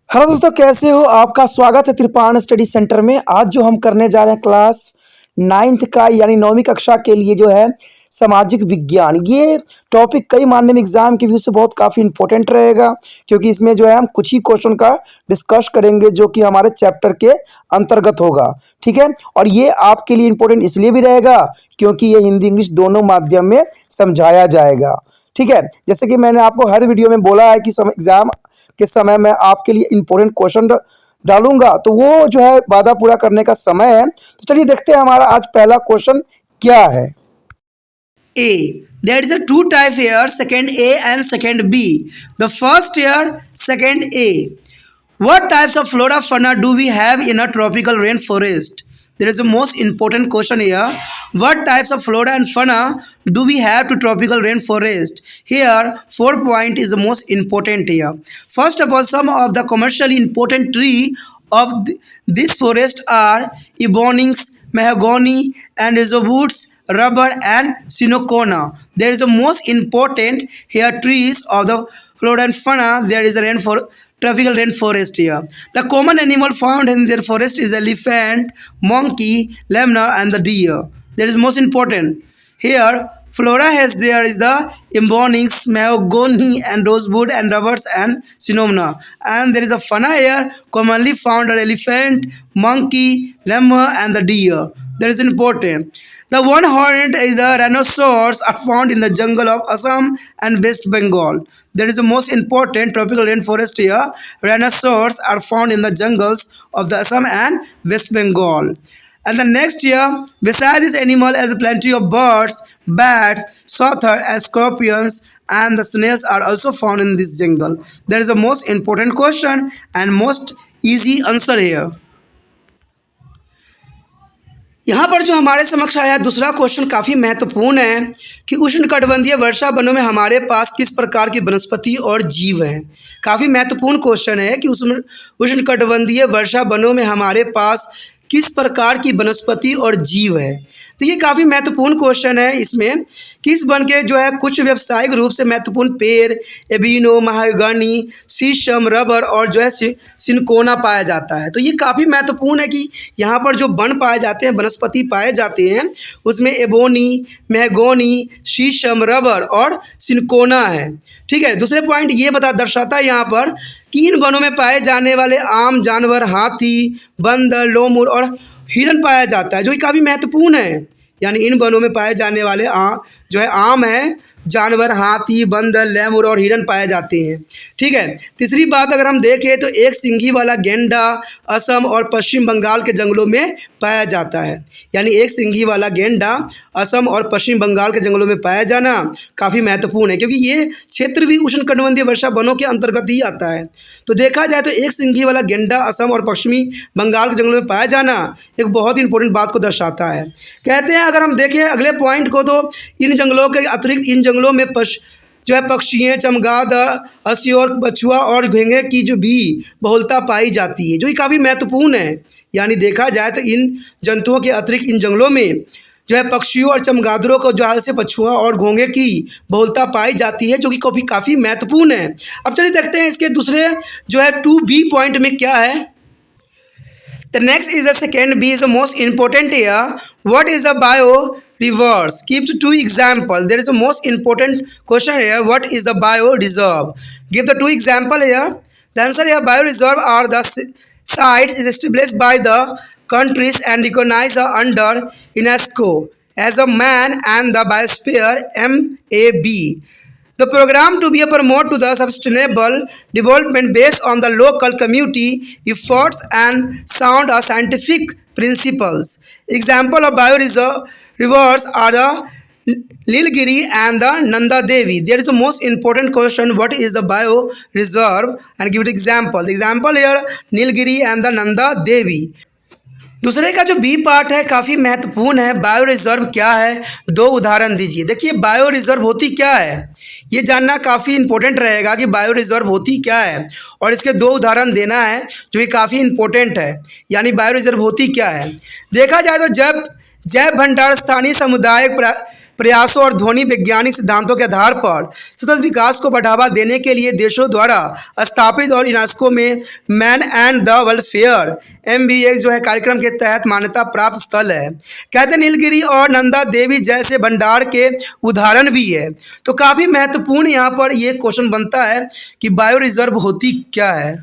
Hello दोस्तों, कैसे हो? आपका स्वागत है त्रिपाण स्टडी सेंटर में। आज जो हम करने जा रहे हैं क्लास 9th का यानी 9वीं कक्षा के लिए जो है सामाजिक विज्ञान। ये टॉपिक कई माध्यमिक एग्जाम के व्यू से बहुत काफ़ी इंपॉर्टेंट रहेगा, क्योंकि इसमें जो है हम कुछ ही क्वेश्चन का डिस्कस करेंगे जो कि हमारे चैप्टर के अंतर्गत होगा। ठीक है, और ये आपके लिए इम्पोर्टेंट इसलिए भी रहेगा क्योंकि ये हिंदी इंग्लिश दोनों माध्यम में समझाया जाएगा। ठीक है, जैसे कि मैंने आपको हर वीडियो में बोला है कि एग्जाम के समय मैं आपके लिए इंपॉर्टेंट क्वेश्चन डालूंगा, तो वो जो है वादा पूरा करने का समय है। तो चलिए देखते हैं हमारा आज पहला क्वेश्चन क्या है। A. There is a two type here, second A and second B. The first here, second A. What types of flora fauna do we have in a tropical rainforest? There is the most important question here. What types of flora and fauna do we have to tropical rainforest? Here, 4 point is the most important here. First of all, some of the commercially important tree of this forest are ebonics, mahogany, and woods, rubber, and cinchona. There is the most important here trees of the flora and fauna. There is a tropical rainforest here. The common animal found in their forest is elephant, monkey, lemur, and the deer. There is most important here. Flora has there is the ebonics, mahogany, and rosewood, and rubbers, and cinchona. And there is a fauna here commonly found are elephant, monkey, lemur, and the deer. That is important. The one-horned is the rhinoceros are found in the jungle of Assam and West Bengal. That is the most important tropical rainforest here. Rhinoceros are found in the jungles of the Assam and West Bengal. And the next year, beside this animal, as plenty of birds, bats, sloths, and scorpions, and the snails are also found in this jungle. That is the most important question and most easy answer here. यहाँ पर जो हमारे समक्ष आया दूसरा question काफ़ी महत्वपूर्ण है कि उष्णकटिबंधीय वर्षा वनों में हमारे पास किस प्रकार की वनस्पति और जीव हैं। काफ़ी महत्वपूर्ण क्वेश्चन है कि उष्णकटिबंधीय वर्षा वनों में हमारे पास किस प्रकार की वनस्पति और जीव है। तो ये काफ़ी महत्वपूर्ण क्वेश्चन है इसमें कि इस वन के जो है कुछ व्यावसायिक रूप से महत्वपूर्ण पेड़ एबिनो, महागनी, शीशम, रबर और जो है सिनकोना पाया जाता है। तो ये काफ़ी महत्वपूर्ण है कि यहाँ पर जो वन पाए जाते हैं, वनस्पति पाए जाते हैं, उसमें एबोनी, महगोनी, शीशम, रबर और सिनकोना है। ठीक है, दूसरे पॉइंट ये दर्शाता है यहाँ पर कि इन वनों में पाए जाने वाले आम जानवर हाथी, बंदर, लोमूर और हिरन पाया जाता है, जो कि काफ़ी महत्वपूर्ण है। यानी इन वनों में पाए जाने वाले जो है आम है, जानवर हाथी, बंदर, लेमुर और हिरन पाए जाते हैं। ठीक है, तीसरी बात अगर हम देखें तो एक सिंगी वाला गेंडा असम और पश्चिम बंगाल के जंगलों में पाया जाता है। यानी एक सिंगी वाला गेंडा असम और पश्चिम बंगाल के जंगलों में पाया जाना काफ़ी महत्वपूर्ण है, क्योंकि ये क्षेत्र भी उष्णकटिबंधीय वर्षा वनों के अंतर्गत ही आता है। तो देखा जाए तो एक सिंगी वाला गेंडा असम और पश्चिमी बंगाल के जंगलों में पाया जाना एक बहुत ही इंपॉर्टेंट बात को दर्शाता है। कहते हैं अगर हम देखें अगले पॉइंट को, तो इन जंगलों के अतिरिक्त इन जंगलों में जो है पक्षियों, चमगादड़, अस्योर, बछुआ और घेंघे की जो भी बहुलता पाई जाती है, जो कि काफ़ी महत्वपूर्ण है। यानी देखा जाए तो इन जंतुओं के अतिरिक्त इन जंगलों में जो है पक्षियों और चमगादड़ों को जो हाल से पछुआ और घोंघे की बहुलता पाई जाती है, जो कि काफ़ी महत्वपूर्ण है। अब चलिए देखते हैं इसके दूसरे जो है 2B पॉइंट में क्या है। The next is the second B is the most important here. What is a bioreserve? Give 2 examples. There is a most important question here. What is the bioreserve? Give the 2 example here. The answer here, bioreserve are the sites is established by the countries and recognized under UNESCO as a man and the biosphere MAB. The program to be a promote to the sustainable development based on the local community efforts and sound scientific principles. Example of bioreserves are the Nilgiri and the Nanda Devi. There is a most important question. What is the bioreserve? And give it example. The example here, Nilgiri and the Nanda Devi. दूसरे का जो B part है काफ़ी महत्वपूर्ण है। Bio reserve क्या है, 2 उदाहरण दीजिए। देखिए बायो रिजर्व होती क्या है, ये जानना काफ़ी इंपॉर्टेंट रहेगा कि बायो रिजर्व होती क्या है, और इसके 2 उदाहरण देना है जो कि काफ़ी इंपॉर्टेंट है। यानी बायो रिजर्व होती क्या है। देखा जाए तो जैव भंडार स्थानीय समुदाय प्रयासों और ध्वनि वैज्ञानिक सिद्धांतों के आधार पर सतत विकास को बढ़ावा देने के लिए देशों द्वारा स्थापित और यूनेस्को में man and the world fair MBX जो है कार्यक्रम के तहत मान्यता प्राप्त स्थल है। कहते हैं नीलगिरी और नंदा देवी जैसे भंडार के उदाहरण भी है। तो काफ़ी महत्वपूर्ण यहाँ पर ये क्वेश्चन बनता है कि बायो रिजर्व होती क्या है।